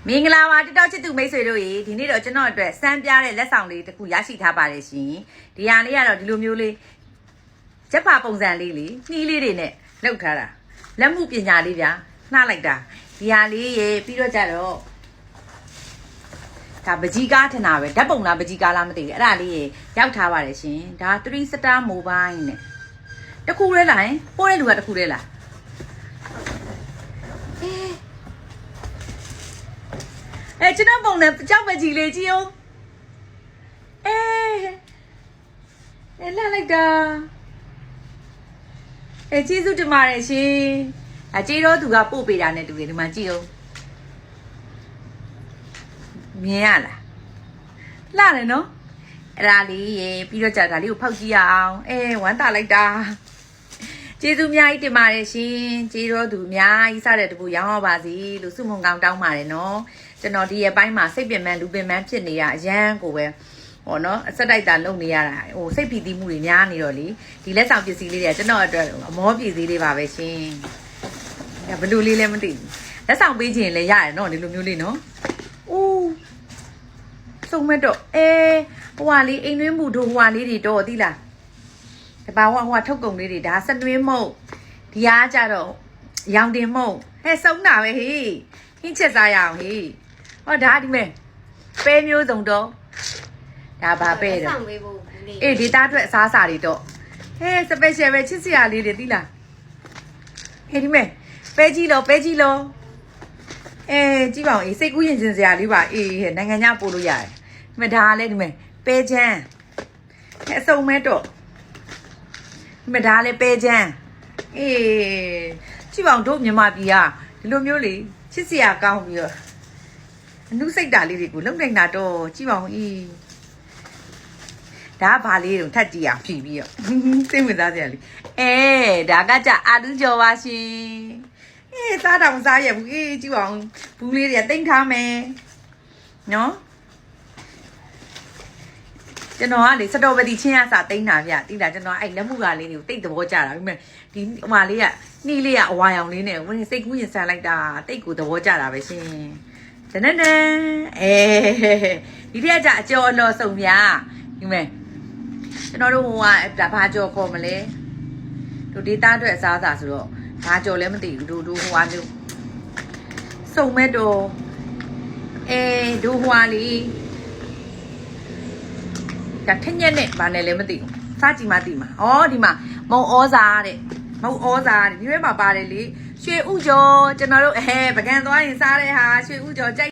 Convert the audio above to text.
မင်္ဂလာပါတောက်ချစ်သူမိတ်ဆွေတို့ရေဒီနေ့တော့ကျွန်တော်အတွက်စမ်းပြတဲ့လက်ဆောင်လေးတစ်ခုရရှိထားပါတယ်ရှင်ဒီဟာလေးကတော့ဒီလိုမျိုးလေးချက်ဖာပုံစံလေးလေနှီးလေးတွေနဲ့လုပ်ထားတာလက်မှုပညာလေးဗျာနှားလိုက်တာဒီဟာလေးရေပြီးတော့ကြတော့ဒါပကြီးကားထင်တာပဲဓာတ်ပုံလားပကြီးကားလားမသိဘူးအဲ့ဒါလေးရေရောက်ထားပါတယ်ရှင်ဒါ3 star mobile နဲ့တခုရဲလာရင်ပိုးတဲ့လူကတခုရဲလာကျွန်တော်ပုံနဲ့ကြောက်ပဲကြီးလေးကြည့်အောင်လာလိုက်တာကျေးဇူးတင်ပါတယ်ရှင်ကြေးတော့သူကပို့ပေးတာနဲ့တူတယ်ဒီမှာကြည့်အောင်မြင်ရလားလှတယ်နော်အဲ့ဒါလေးရေပြီးတော့ကြာဒါလေးကိုဖောက်ကြည့်ရအောင်ဝမ်းတာလိုက်တာကျေးဇူးအများကြီးတင်ပါတယ်ရှင်ကြေးတော့သူအများကြီးစတဲ့တပူရောင်းရပါစီလို့စုမုံကောင်းတောင်းပါတယ်နော်ကျွန်တော်ဒီရဲ့ပိုင်းမှာစိတ်ပင်ပန်းလူပင်ပန်းဖြစ်နေရအရန်ကိုပဲဟောနော်အဆက်တိုက်တာလုပ်နေရတာဟိုစိတ်ပီတိမှုတွေများနေတော့လေဒီလက်ဆောင်ပစ္စည်းလေးတွေကကျွန်တော်အတွက်အမောပစ္စည်းလေးပါပဲရှင်ဘယ်လိုလေးလဲမသိဘူးလက်ဆောင်ပေးခြင်းလည်းရတယ်နော်ဒီလိုမျိုးလေးနော်ဦးစုံမဲ့တော့ဟိုဟာလေးအိမ်တွင်းမှုတို့ဟိုဟာလေးတွေတော့သိလားတဘာဝဟိုထုတ်ကုန်လေးတွေဒါစတွင်းမုတ်ဒီအားကြတော့ရောင်တင်မုတ်စုံတာပဲဟေးဟင်းချက်စားရအောင်ဟေးဟောဒါဒီမဲ့ပဲမျိုးစုံတော့ဒါဘာပဲတော့ဆောင်ပေးဖို့ဒီသားအတွက်အစားအစာတွေတော့စပယ်ရှယ်ပဲချစ်စရာလေးတွေသိလားဒီမဲ့ပဲကြီးလို့ကြည့်ပါဦးစိတ်ကူးရင်စရာလေးပါနိုင်ငံခြားပို့လို့ရတယ်ဒီမဲ့ဒါလည်းဒီမဲ့ပဲချမ်းအစုံမဲတော့ဒီမဲ့ဒါလည်းပဲချမ်းကြည့်ပါဦးတို့မြန်မာပြည်ကဒီလိုမျိုးလေချစ်စရာကောင်းပြီးတော့အနုစိတ်တာလေးတွေကိုလုံနိုင်တာတော့ကြည့်ပါဦးဒါကဘာလေးတော့ထပ်ကြည့်အောင်ဖြီးပြီးတော့စိတ်ဝင်စားစရာလေးဒါကကြအာလူကျော်ပါရှင်စားတော့မစားရဘူးကြည့်ပါဦးဘူးလေးတွေကတိတ်ထားမယ်နော်ကျွန်တော်ကလေစတော်ဘတီချင်းရစာတိတ်တာဗျတိတာကျွန်တော်အဲ့လက်မှုကလေးတွေကိုတိတ်သဘောကျတာဒါပေမဲ့ဒီဟိုမလေးကနှီးလေးကအဝါရောင်လေးနဲ့ဝင်စိတ်ကူးရင်ဆန်လိုက်တာတိတ်ကိုသဘောကျတာပဲရှင်တနနဒီထက်ကြအကျော်အလော်စုံပြဒီမဲ့ကျွန်တော်တို့ဟိုကဒါဘာကြော်ခေါ်မလဲတို့ဒေတာအတွက်အစားအစာဆိုတော့ဘာကြော်လဲမသိဘူးတို့ဟိုဟာမျိုးစုံမဲ့တော့တို့ဟိုဟာလေးဒါထက်ညက်နဲ့ဘာနဲ့လဲမသိဘူးစားကြည့်မှသိမှာဒီမှာမုံဩဇာတဲ့မုံဩဇာတဲ့ဒီဘက်မှာပါတယ်လေရွှေဥကျော်ကျွန်တော်တို့ပကံသွားရင်စားတဲ့ဟာရွှေဥကျော်ကြိုက်